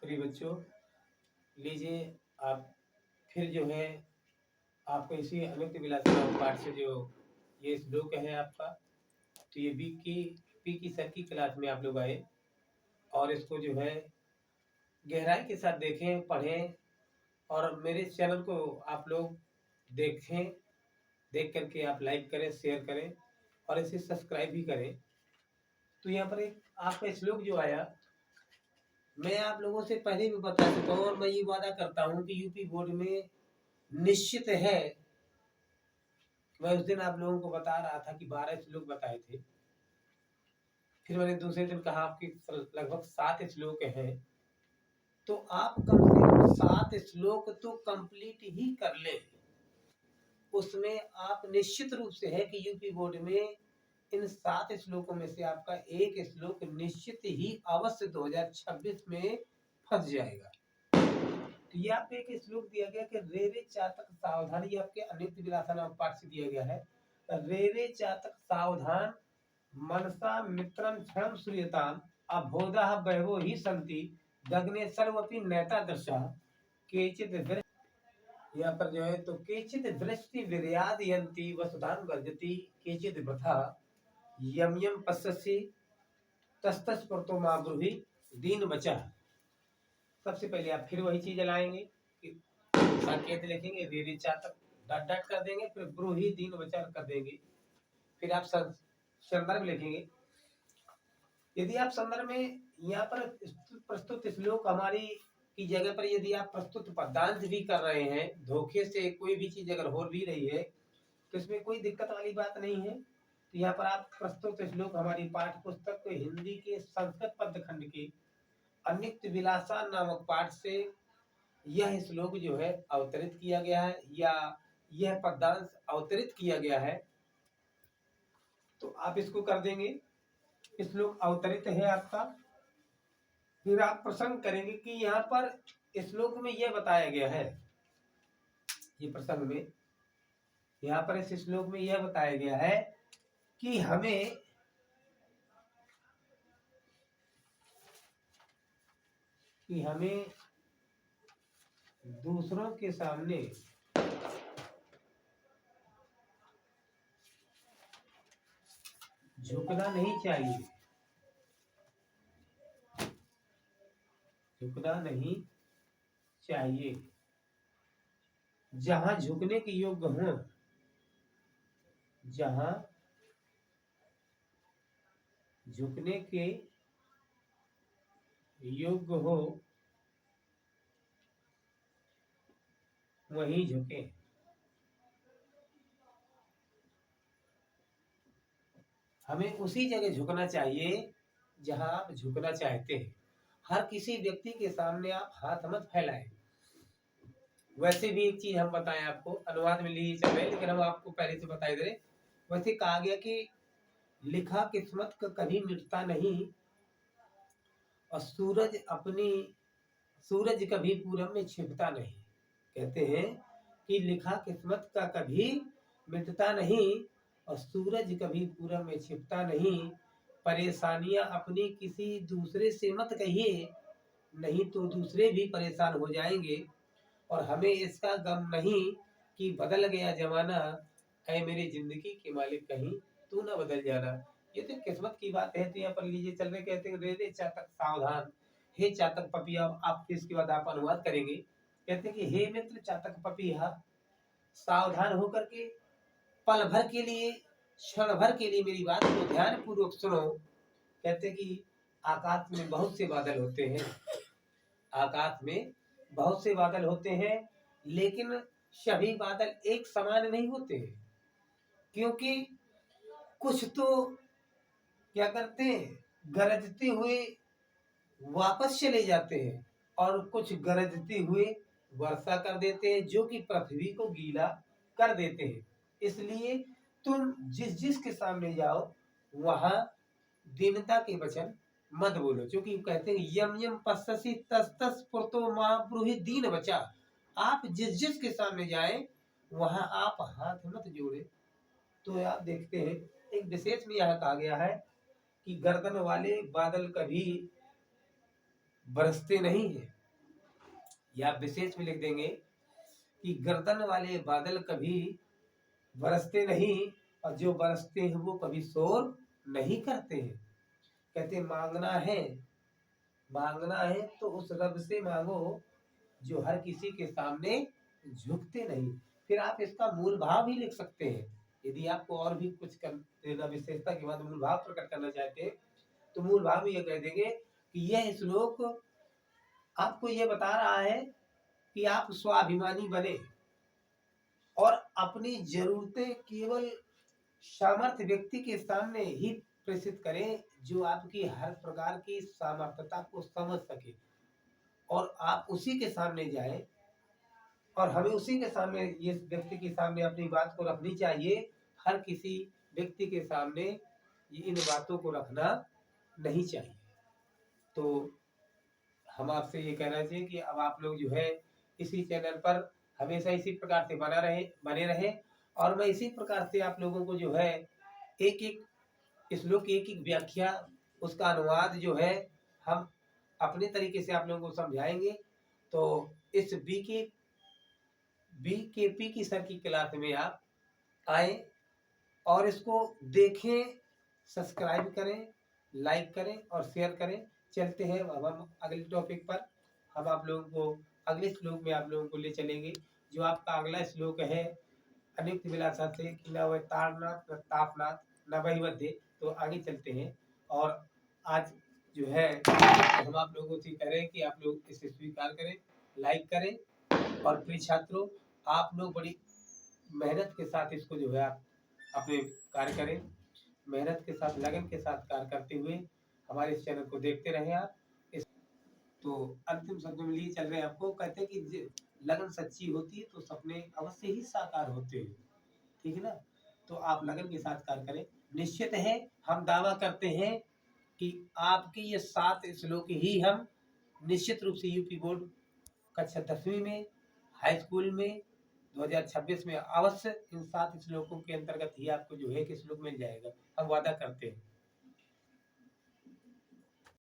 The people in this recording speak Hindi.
प्रिय बच्चों, लीजिए आप फिर जो है आपको इसी अमित विलासिता पाठ से जो ये श्लोक है आपका, तो ये पी की सर की क्लास में आप लोग आए और इसको जो है गहराई के साथ देखें, पढ़ें और मेरे चैनल को आप लोग देखें। देख करके आप लाइक करें, शेयर करें और इसे सब्सक्राइब भी करें। तो यहाँ पर एक आपका श्लोक जो आया, मैं आप लोगों से पहले भी बता चुका हूँ और मैं ये वादा करता हूँ कि यूपी बोर्ड में निश्चित है। मैं उस दिन आप लोगों को बता रहा था कि 12 श्लोक बताए थे, फिर मैंने दूसरे दिन कहा आपके लगभग 7 श्लोक हैं, तो आप कम से कम 7 श्लोक तो कंप्लीट ही कर लें। उसमें आप निश्चित रूप से है कि यूपी बोर्ड में इन 7 श्लोकों में से आपका एक श्लोक निश्चित ही अवश्य 2026 में फंस जाएगा। तो ये आपको एक श्लोक दिया गया कि रे रे चातक सावधान, ये आपके अनित्य विलासा नाम पाठ से दिया गया है। रे रे चातक सावधान मनसा मित्रम क्षण सूर्यतान अभोदा बहवो ही संति गगने सर्वपि नैता दृशा केचित। यहाँ पर जो है तो केचित दृष्टि विर्यादयन्ति वसुधान गर्जति केचित वृथा यम यम पश्यसि तस्तस परतो मा ब्रूहि दीन बचा। सबसे पहले आप फिर वही चीज लाएंगे कि संकेत लिखेंगे, रे रे चातक डट डट कर देंगे, फिर ब्रूहि दीन बचा कर देंगे, फिर आप संदर्भ लिखेंगे। यदि आप संदर्भ में यहाँ पर प्रस्तुत श्लोक हमारी की जगह पर यदि आप प्रस्तुत पदांश भी कर रहे हैं, धोखे से कोई भी चीज अगर हो भी रही है तो इसमें कोई दिक्कत वाली बात नहीं है। तो यहाँ पर आप प्रस्तुत श्लोक हमारी पाठ्य पुस्तक को हिंदी के संस्कृत पद खंड के अनित्य विलासा नामक पाठ से यह श्लोक जो है अवतरित किया गया है या यह पदांश अवतरित किया गया है। तो आप इसको कर देंगे, श्लोक अवतरित है आपका। फिर आप प्रसंग करेंगे कि यहाँ पर श्लोक में यह बताया गया है, ये प्रसंग में यहाँ पर इस श्लोक में यह बताया गया है कि हमें दूसरों के सामने झुकना नहीं चाहिए, झुकना नहीं चाहिए। जहां झुकने के योग्य हो, जहां झुकने के योग्य हो वहीं झुके। हमें उसी जगह झुकना चाहिए जहां आप झुकना चाहते हैं। हर किसी व्यक्ति के सामने आप हाथ मत फैलाएं। वैसे भी एक चीज हम बताएं आपको, अनुवाद में ली चल रहे लेकिन हम आपको पहले से बता दे। वैसे कहा गया कि लिखा किस्मत का कभी मिटता नहीं और सूरज कभी पूरब में छिपता नहीं। कहते हैं कि लिखा किस्मत का कभी मिटता नहीं और सूरज कभी पूरब में छिपता नहीं। परेशानियां अपनी किसी दूसरे से मत कहिए, नहीं तो दूसरे भी परेशान हो जाएंगे और हमें इसका गम नहीं कि बदल गया जमाना, ऐ मेरी जिंदगी के मालिक कहीं तू न बदल जाना। ये तो किस्मत की बात है। तो यहाँ पर लीजिए चल रहे, कहते हैं रे रे चातक सावधान, हे चातक पपिया। आप इसके बाद आप अनुवाद करेंगे। कहते हैं कि हे मित्र चातक पपिया, सावधान होकर के पल भर के लिए, क्षण भर के लिए मेरी बात को ध्यान पूर्वक सुनो। कहते हैं कि आकाश में बहुत से बादल होते हैं, आकाश में बहुत से बादल होते हैं, लेकिन सभी बादल एक समान नहीं होते हैं। क्योंकि कुछ तो क्या करते हैं, गरजते हुए वापस चले जाते हैं और कुछ गरजते हुए वर्षा कर देते हैं, जो कि पृथ्वी को गीला कर देते हैं। इसलिए तुम जिस के सामने जाओ वहां दीनता के वचन मत बोलो, क्योंकि कहते हैं यम यम पश्यसि तस तस पुरतो मां ब्रूहि दीन बचा। आप जिस के सामने जाए वहां आप हाथ मत जोड़े। तो आप देखते हैं एक विशेष में यहाँ कहा गया है कि गर्दन वाले बादल कभी बरसते नहीं हैं। या विशेष में लिख देंगे कि गर्दन वाले बादल कभी बरसते नहीं, और जो बरसते हैं वो कभी शोर नहीं करते हैं। कहते मांगना है तो उस रब से मांगो जो हर किसी के सामने झुकते नहीं। फिर आप इसका मूल भाव भी लिख सकते हैं। यदि आपको और भी कुछ देना, विशेषता के बाद मूल भाव प्रकट करना चाहते हैं, तो मूल भाव ये कह देंगे कि यह श्लोक आपको ये बता रहा है कि आप स्वाभिमानी बने और अपनी जरूरतें केवल सामर्थ्य व्यक्ति के सामने ही प्रेषित करें जो आपकी हर प्रकार की सामर्थ्यता को समझ सके, और आप उसी के सामने जाएं, और हमें उसी के सामने, ये व्यक्ति के सामने अपनी बात को रखनी चाहिए। हर किसी व्यक्ति के सामने इन बातों को रखना नहीं चाहिए। तो हम आपसे ये कहना चाहिए कि अब आप लोग जो है इसी चैनल पर हमेशा इसी प्रकार से बने रहे, और मैं इसी प्रकार से आप लोगों को जो है एक एक श्लोक की एक एक व्याख्या, उसका अनुवाद जो है हम अपने तरीके से आप लोगों को समझाएंगे। तो इस बीकेपी की सर की क्लास में आप आए और इसको देखें, सब्सक्राइब करें, लाइक करें और शेयर करें। चलते हैं अब हम अगले टॉपिक पर। हम आप लोगों को अगले श्लोक में आप लोगों को ले चलेंगे। जो आपका अगला श्लोक है अनियुक्त विलासा से कि न वह तारनाथ न तापनाथ न वही मध्य। तो आगे चलते हैं, और आज जो है हम आप लोगों से कह रहे हैं कि आप लोग इसे स्वीकार करें, लाइक करें, और प्रिय छात्रों आप लोग बड़ी मेहनत के साथ इसको जो है आप अपने कार्य करें, मेहनत के साथ लगन के साथ कार्य करते हुए हमारे इस चैनल को देखते रहें आप। इस तो अंतिम शब्द में लिए चल रहे हैं आपको, कहते हैं कि लगन सच्ची होती है तो सपने अवश्य ही साकार होते हैं। ठीक है ना? तो आप लगन के साथ कार्य करें। निश्चित है हम दावा करते हैं कि आपके ये 7 श्लोक ही हम निश्चित रूप से यूपी बोर्ड कक्षा 10वीं में, हाई स्कूल में 2026 में अवश्य इन 7 श्लोकों के अंतर्गत ही आपको जो है कि श्लोक मिल जाएगा। हम वादा करते हैं।